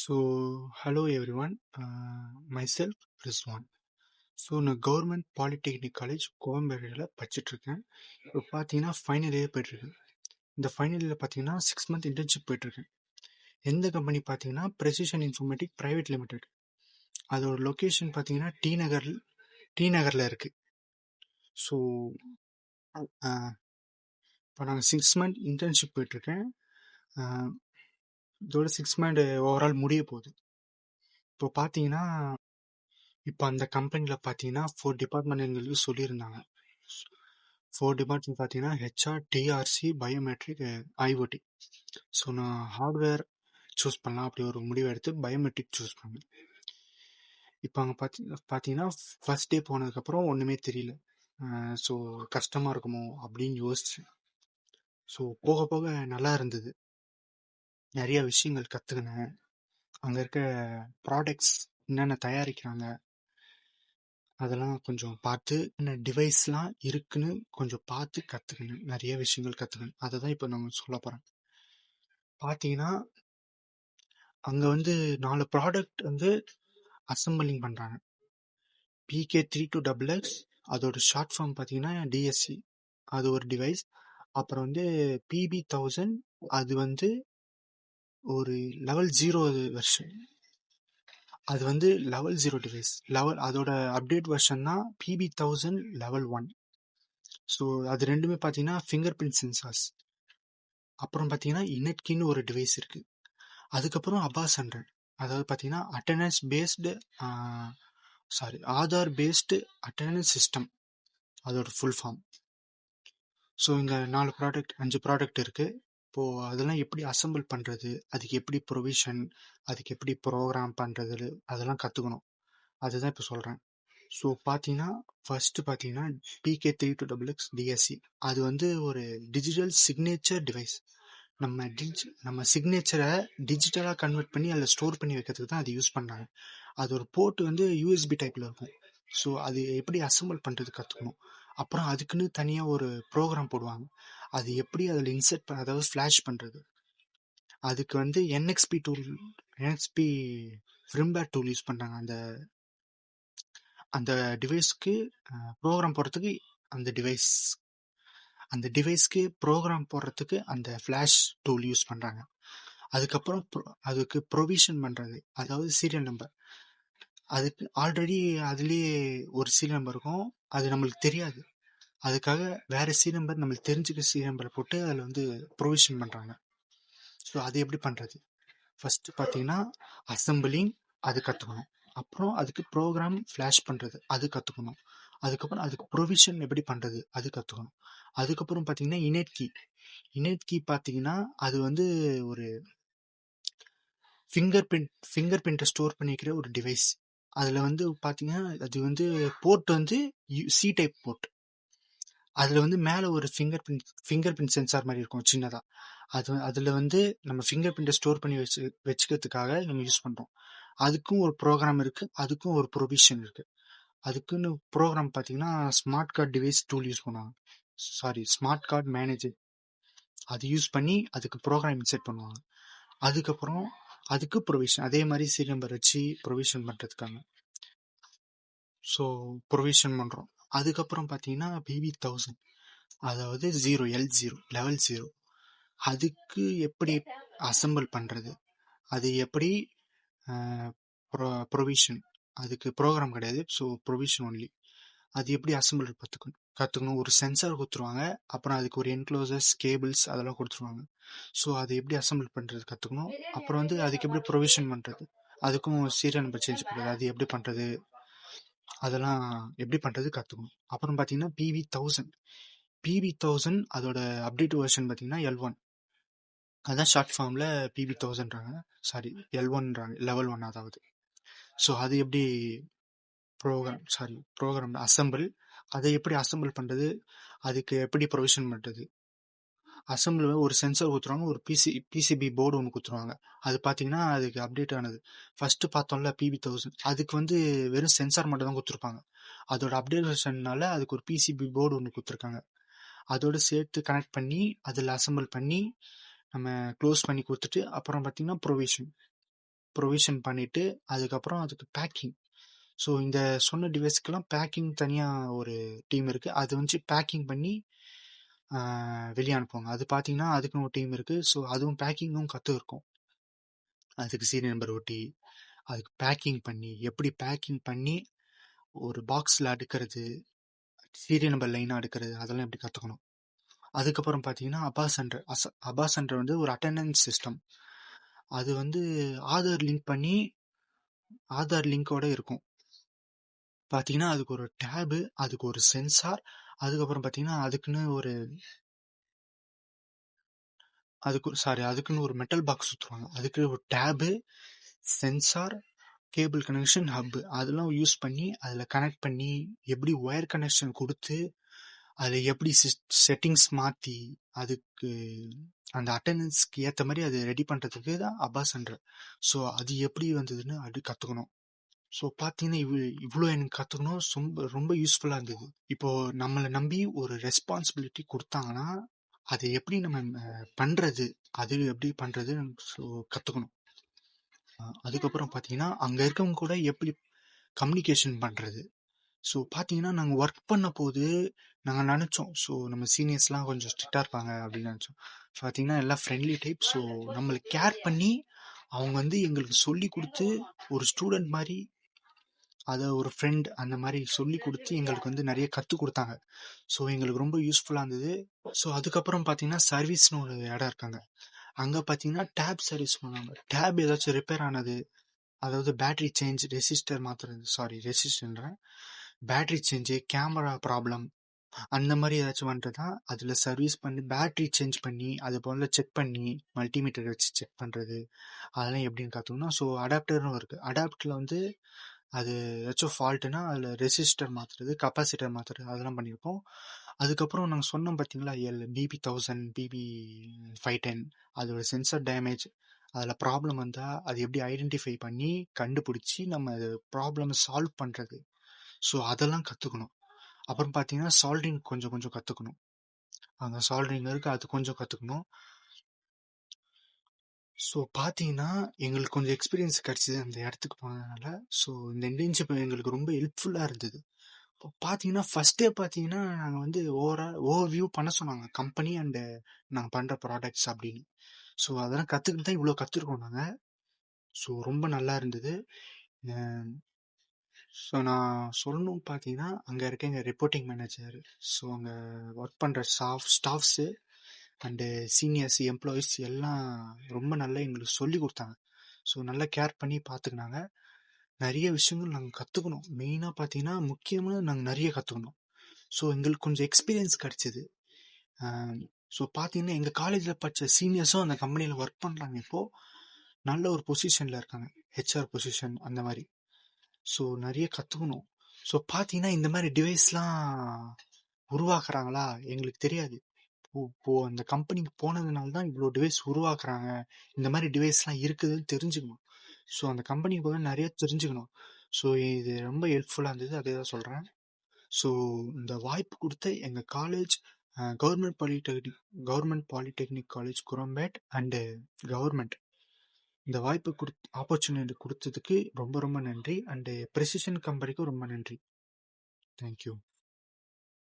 So, hello everyone. Myself Rizwan. நான் government polytechnic college கோயம்பேடுல படிச்சுட்டு இருக்கேன். இப்போ பார்த்தீங்கன்னா ஃபைனல் இயர் போயிட்டுருக்கேன். இந்த ஃபைனல் இயரில் பார்த்தீங்கன்னா 6 மந்த் இன்டர்ன்ஷிப் போயிட்டுருக்கேன். எந்த கம்பெனி பார்த்தீங்கன்னா ப்ரெசிஷன் இன்ஃபர்மேட்டிக் பிரைவேட் லிமிடெட். அதோட லொக்கேஷன் பார்த்தீங்கன்னா டி நகரில் இருக்குது. ஸோ இப்போ நாங்கள் 6 மந்த் இன்டர்ன்ஷிப் போயிட்டுருக்கேன். இதோட 6 மந்த் ஓவரால் முடிய போகுது. இப்போ பார்த்தீங்கன்னா இப்போ அந்த கம்பெனியில் பார்த்தீங்கன்னா 4 டிபார்ட்மெண்ட் எங்களுக்கு சொல்லியிருந்தாங்க. 4 டிபார்ட்மெண்ட் பார்த்தீங்கன்னா HR, TRC, biometric, IoT. So நான் ஹார்ட்வேர் சூஸ் பண்ணலாம் அப்படி ஒரு முடிவு எடுத்து பயோமெட்ரிக் சூஸ் பண்ணேன். இப்போ அங்கே பார்த்தீங்கன்னா ஃபர்ஸ்ட் டே போனதுக்கப்புறம் ஒன்றுமே தெரியல. ஸோ கஷ்டமாக இருக்குமோ அப்படின்னு யோசிச்சேன். ஸோ போக போக நல்லா இருந்தது. நிறைய விஷயங்கள் கற்றுக்கினேன். அங்கே இருக்க ப்ராடக்ட்ஸ் என்னென்ன தயாரிக்கிறாங்க அதெல்லாம் கொஞ்சம் பார்த்து, என்ன டிவைஸ்லாம் இருக்குன்னு கொஞ்சம் பார்த்து கற்றுக்கினேன். நிறைய விஷயங்கள் கற்றுக்கினேன். அதை தான் இப்போ நம்ம சொல்ல போகிறேன். பார்த்தீங்கன்னா அங்கே 4 ப்ராடக்ட் அசம்பிளிங் பண்ணுறாங்க. PK32XX அதோட ஷார்ட் ஃபார்ம் பார்த்தீங்கன்னா டிஎஸ்சி, அது ஒரு டிவைஸ். அப்புறம் PB1000 அது ஒரு லெவல் 0 வெர்ஷன். அது லெவல் 0 டிவைஸ். அதோட அப்டேட் வெர்ஷன் தான் PB1000 லெவல் 1. ஸோ அது ரெண்டுமே பார்த்தீங்கன்னா ஃபிங்கர் பிரிண்ட் சென்சார்ஸ். அப்புறம் பார்த்தீங்கன்னா இனட்கின்னு ஒரு டிவைஸ் இருக்குது. அதுக்கப்புறம் அபாஸ் 100, அதாவது பார்த்தீங்கன்னா ஆதார் பேஸ்டு அட்டெண்டன்ஸ் சிஸ்டம், அதோட ஃபுல் ஃபார்ம். ஸோ இங்கே 5 ப்ராடக்ட் இருக்குது. இப்போது அதெல்லாம் எப்படி அசம்பிள் பண்ணுறது, அதுக்கு எப்படி ப்ரொவிஷன், அதுக்கு எப்படி ப்ரோக்ராம் பண்ணுறது, அதெல்லாம் கற்றுக்கணும். அதுதான் இப்போ சொல்கிறேன். ஸோ பார்த்தீங்கன்னா ஃபர்ஸ்ட் பார்த்தீங்கன்னா PK32XX டிஎஸ்சி. அது ஒரு டிஜிட்டல் சிக்னேச்சர் டிவைஸ். நம்ம சிக்னேச்சரை டிஜிட்டலாக கன்வெர்ட் பண்ணி அதில் ஸ்டோர் பண்ணி வைக்கிறதுக்கு தான் அது யூஸ் பண்ணுறாங்க. அது ஒரு போர்ட் யூஎஸ்பி டைப்பில் இருக்கும். ஸோ அது எப்படி அசம்பிள் பண்ணுறது கற்றுக்கணும். அப்புறம் அதுக்குன்னு தனியாக ஒரு ப்ரோக்ராம் போடுவாங்க. அது எப்படி அதில் இன்செர்ட் அதாவது ஃப்ளாஷ் பண்ணுறது. அதுக்கு NXP ஃபிரிம்பேர் டூல் யூஸ் பண்ணுறாங்க. அந்த டிவைஸ்க்கு ப்ரோக்ராம் போடுறதுக்கு அந்த டிவைஸ்க்கு ப்ரோக்ராம் போடுறதுக்கு அந்த ஃப்ளாஷ் டூல் யூஸ் பண்ணுறாங்க. அதுக்கப்புறம் அதுக்கு ப்ரொவிஷன் பண்ணுறது, அதாவது சீரியல் நம்பர். அதுக்கு ஆல்ரெடி அதுலேயே ஒரு சீரியல் நம்பர் இருக்கும், அது நம்மளுக்கு தெரியாது. அதுக்காக வேற சீரியல் நம்பர், நம்மளுக்கு தெரிஞ்சுக்க சீரியல் நம்பரை போட்டு அதில் ப்ரொவிஷன் பண்ணுறாங்க. ஸோ அது எப்படி பண்ணுறது, ஃபஸ்ட்டு பார்த்தீங்கன்னா அசம்பிளிங் அது கற்றுக்கணும். அப்புறம் அதுக்கு ப்ரோக்ராம் ஃப்ளாஷ் பண்ணுறது அது கற்றுக்கணும். அதுக்கப்புறம் அதுக்கு ப்ரொவிஷன் எப்படி பண்ணுறது அது கற்றுக்கணும். அதுக்கப்புறம் பார்த்தீங்கன்னா இனேட் கீ பார்த்தீங்கன்னா அது ஒரு ஃபிங்கர் பிரிண்ட்டை ஸ்டோர் பண்ணிக்கிற ஒரு டிவைஸ். அதில் பார்த்தீங்கன்னா அது போர்ட் சி டைப் போர்ட். அதில் மேலே ஒரு ஃபிங்கர் பிரிண்ட் சென்சார் மாதிரி இருக்கும் சின்னதாக. அதில் நம்ம ஃபிங்கர் பிரிண்ட்டை ஸ்டோர் பண்ணி வச்சுக்கிறதுக்காக நம்ம யூஸ் பண்ணுறோம். அதுக்கும் ஒரு ப்ரோக்ராம் இருக்குது, அதுக்கும் ஒரு ப்ரொவிஷன் இருக்குது. அதுக்குன்னு ப்ரோக்ராம் பார்த்தீங்கன்னா smart card device tool use பண்ணுவாங்க. ஸ்மார்ட் கார்டு மேனேஜர் அது யூஸ் பண்ணி அதுக்கு ப்ரோக்ராம் இன்செர்ட் பண்ணுவாங்க. அதுக்கப்புறம் அதுக்கு ப்ரொவிஷன் அதே மாதிரி சீரியல் நம்பர் வச்சு ப்ரொவிஷன் பண்ணுறதுக்காங்க. ஸோ ப்ரொவிஷன் பண்ணுறோம். அதுக்கப்புறம் பார்த்தீங்கன்னா PB1000, அதாவது L0 லெவல் 0. அதுக்கு எப்படி அசம்பிள் பண்ணுறது, அது எப்படி ப்ரொவிஷன், அதுக்கு ப்ரோக்ராம் கிடையாது, ஸோ ப்ரொவிஷன் ஒன்லி. அது எப்படி அசம்பிள் கற்றுக்கணும். ஒரு சென்சார் கொடுத்துருவாங்க, அப்புறம் அதுக்கு ஒரு என்க்ளோசர்ஸ், கேபிள்ஸ் அதெல்லாம் கொடுத்துருவாங்க. ஸோ அது எப்படி அசம்பிள் பண்ணுறது கற்றுக்கணும். அப்புறம் அதுக்கு எப்படி ப்ரொவிஷன் பண்ணுறது, அதுக்கும் சீரியல் நம்பர் சேஞ்ச் பண்ணுறது, அது எப்படி பண்ணுறது, அதெல்லாம் எப்படி பண்ணுறது கற்றுக்கணும். அப்புறம் பார்த்தீங்கன்னா PB1000 அதோட அப்டேட் வெர்ஷன் பார்த்தீங்கன்னா L1. அதான் ஷார்ட் ஃபார்மில் PB1000ன்றாங்க, L1ன்றாங்க, லெவல் 1 அதாவது. ஸோ அது எப்படி ப்ரோக்ராம் அசம்பிள், அதை எப்படி அசம்பிள் பண்ணுறது, அதுக்கு எப்படி ப்ரொவிஷன் பண்ணுறது. அசம்பிள் ஒரு சென்சார் கொடுத்துருவாங்க, ஒரு பிசிபி போர்டு ஒன்று கொடுத்துருவாங்க. அது பார்த்தீங்கன்னா அதுக்கு அப்டேட் ஆனது. ஃபஸ்ட்டு பார்த்தோம்ல PB1000, அதுக்கு வெறும் சென்சார் மட்டும் தான் கொடுத்துருப்பாங்க. அதோட அப்டேட் வெர்ஷன்னால அதுக்கு ஒரு பிசிபி போர்டு ஒன்று கொடுத்துருக்காங்க. அதோடு சேர்த்து கனெக்ட் பண்ணி அதில் அசம்பிள் பண்ணி நம்ம க்ளோஸ் பண்ணி கொடுத்துட்டு அப்புறம் பார்த்தீங்கன்னா ப்ரொவிஷன். ப்ரொவிஷன் பண்ணிட்டு அதுக்கப்புறம் அதுக்கு பேக்கிங். ஸோ இந்த சொன்ன டிவைஸ்க்கெல்லாம் பேக்கிங் தனியாக ஒரு டீம் இருக்குது. அது வந்து பேக்கிங் பண்ணி வெளியே அனுப்புவாங்க. அது பார்த்தீங்கன்னா அதுக்குன்னு ஒரு டீம் இருக்குது. ஸோ அதுவும் பேக்கிங்கும் கற்றுருக்கோம். அதுக்கு சீரியல் நம்பர் ஒட்டி அதுக்கு பேக்கிங் பண்ணி எப்படி பேக்கிங் பண்ணி ஒரு பாக்ஸில் அடுக்கிறது, சீரியல் நம்பர் லைனாக அடுக்கிறது, அதெல்லாம் எப்படி கற்றுக்கணும். அதுக்கப்புறம் பார்த்தீங்கன்னா அபா சென்டர் வந்து ஒரு அட்டெண்டன்ஸ் சிஸ்டம். அது வந்து ஆதார் லிங்கோட இருக்கும். பார்த்தீங்கன்னா அதுக்கு ஒரு டேபு, அதுக்கு ஒரு சென்சார், அதுக்கப்புறம் பார்த்தீங்கன்னா அதுக்குன்னு ஒரு மெட்டல் பாக்ஸ் சுற்றுவாங்க. அதுக்கு ஒரு tape, sensor, cable connection, hub அதெல்லாம் யூஸ் பண்ணி அதில் கனெக்ட் பண்ணி எப்படி ஒயர் கனெக்ஷன் கொடுத்து அதில் எப்படி செட்டிங்ஸ் மாற்றி அதுக்கு அந்த அட்டெண்டன்ஸ்க்கு ஏற்ற மாதிரி அதை ரெடி பண்ணுறதுக்கு தான் அபா சென்டர். ஸோ அது எப்படி வந்ததுன்னு அது கற்றுக்கணும். ஸோ பார்த்தீங்கன்னா இவ்வளோ எனக்கு கற்றுக்கணும். ரொம்ப யூஸ்ஃபுல்லாக இருந்தது. இப்போது நம்மளை நம்பி ஒரு ரெஸ்பான்சிபிலிட்டி கொடுத்தாங்கன்னா அதை எப்படி நம்ம பண்ணுறது, அது எப்படி பண்ணுறது ஸோ கற்றுக்கணும். அதுக்கப்புறம் பார்த்தீங்கன்னா அங்கே இருக்கவங்க கூட எப்படி கம்யூனிகேஷன் பண்ணுறது. ஸோ பார்த்தீங்கன்னா நாங்கள் ஒர்க் பண்ண போது நாங்கள் நினச்சோம், ஸோ நம்ம சீனியர்ஸ்லாம் கொஞ்சம் ஸ்ட்ரிக்டாக இருப்பாங்க அப்படின்னு நினச்சோம். பார்த்தீங்கன்னா எல்லாம் ஃப்ரெண்ட்லி டைப். ஸோ நம்மளுக்கு கேர் பண்ணி அவங்க வந்து எங்களுக்கு சொல்லி கொடுத்து ஒரு ஸ்டூடெண்ட் மாதிரி, அதை ஒரு ஃப்ரெண்ட் அந்த மாதிரி சொல்லி கொடுத்து எங்களுக்கு வந்து நிறைய கற்றுக் கொடுத்தாங்க. ஸோ எங்களுக்கு ரொம்ப யூஸ்ஃபுல்லாக இருந்தது. ஸோ அதுக்கப்புறம் பார்த்தீங்கன்னா சர்வீஸ்னு ஒரு இடம் இருக்காங்க. அங்கே பார்த்தீங்கன்னா டேப் சர்வீஸ் பண்ணுவாங்க. டேப் ஏதாச்சும் ரிப்பேர் ஆனது, அதாவது பேட்டரி சேஞ்ச், ரெசிஸ்டர்ன்றேன், பேட்டரி சேஞ்சு, கேமரா ப்ராப்ளம் அந்த மாதிரி ஏதாச்சும் வந்துட்டுனா அதில் சர்வீஸ் பண்ணி பேட்டரி சேஞ்ச் பண்ணி அது போல் செக் பண்ணி மல்டிமீட்டர் வச்சு செக் பண்ணுறது, அதெல்லாம் எப்படின்னு கற்றுக்கணும். ஸோ அடாப்டரும் இருக்குது. அடாப்டரில் வந்து அது ஏதாச்சும் ஃபால்ட்டுனா அதில் ரெசிஸ்டர் மாற்றுறது, கெப்பாசிட்டர் மாற்றுறது, அதெல்லாம் பண்ணியிருக்கோம். அதுக்கப்புறம் நாங்கள் சொன்னோம் பார்த்தீங்களா, BB1000 BB510 அதோட சென்சர் டேமேஜ், அதில் ப்ராப்ளம் வந்தால் அது எப்படி ஐடென்டிஃபை பண்ணி கண்டுபிடிச்சி நம்ம அது ப்ராப்ளம் சால்வ் பண்ணுறது. ஸோ அதெல்லாம் கற்றுக்கணும். அப்புறம் பார்த்தீங்கன்னா சால்ட்ரிங் கொஞ்சம் கற்றுக்கணும். அந்த சால்ட்ரிங் இருக்குது, அது கொஞ்சம் கற்றுக்கணும். ஸோ பார்த்தீங்கன்னா எங்களுக்கு கொஞ்சம் எக்ஸ்பீரியன்ஸ் கிடச்சிது அந்த இடத்துக்கு போனதுனால. ஸோ இந்த இன்டர்ன்ஷிப் எங்களுக்கு ரொம்ப ஹெல்ப்ஃபுல்லாக இருந்தது. இப்போ பார்த்தீங்கன்னா ஃபஸ்ட் டே பார்த்தீங்கன்னா நாங்கள் வந்து ஓவர்வியூ பண்ண சொன்னாங்க கம்பெனி அண்டு நாங்கள் பண்ணுற ப்ராடக்ட்ஸ் அப்படின்னு. ஸோ அதெல்லாம் கற்றுக்கிட்டு தான் இவ்வளோ கற்றுருக்கோம் நாங்கள். ஸோ ரொம்ப நல்லா இருந்தது. ஸோ நான் சொல்லணும் பார்த்தீங்கன்னா அங்கே இருக்க எங்கள் ரிப்போர்ட்டிங் மேனேஜர், ஸோ அங்கே ஒர்க் பண்ணுற ஸ்டாஃப்ஸு அண்டு சீனியர்ஸ் எம்ப்ளாயீஸ் எல்லாம் ரொம்ப நல்லா எங்களுக்கு சொல்லி கொடுத்தாங்க. ஸோ நல்லா கேர் பண்ணி பார்த்துக்கினாங்க. நிறைய விஷயங்கள் நாங்கள் கற்றுக்கணும். மெயினாக பார்த்தீங்கன்னா முக்கியமாக நாங்கள் நிறைய கற்றுக்கணும். ஸோ எங்களுக்கு கொஞ்சம் எக்ஸ்பீரியன்ஸ் கிடச்சிது. ஸோ பார்த்தீங்கன்னா எங்கள் காலேஜில் படித்த சீனியர்ஸும் அந்த கம்பெனியில் ஒர்க் பண்ணுறாங்க. இப்போது நல்ல ஒரு பொசிஷனில் இருக்காங்க, ஹெச்ஆர் பொசிஷன் அந்த மாதிரி. ஸோ நிறைய கற்றுக்கணும். ஸோ பார்த்தீங்கன்னா இந்த மாதிரி டிவைஸ்லாம் உருவாக்குறாங்களா எங்களுக்கு தெரியாது. இப்போ அந்த கம்பெனிக்கு போனதுனால தான் இவ்வளோ டிவைஸ் உருவாக்குறாங்க, இந்த மாதிரி டிவைஸ்லாம் இருக்குதுன்னு தெரிஞ்சுக்கணும். ஸோ அந்த கம்பெனிக்கு போக நிறைய தெரிஞ்சுக்கணும். ஸோ இது ரொம்ப ஹெல்ப்ஃபுல்லாக இருந்தது, அதே தான் சொல்கிறேன். ஸோ இந்த வாய்ப்பு கொடுத்த எங்கள் college government polytechnic college Chromepet and government இந்த வாய்ப்பு ஆப்பர்ச்சுனிட்டி கொடுத்ததுக்கு ரொம்ப ரொம்ப நன்றி. அண்டு ப்ரெசிஷன் கம்பெனிக்கும் ரொம்ப நன்றி. தேங்க்யூ.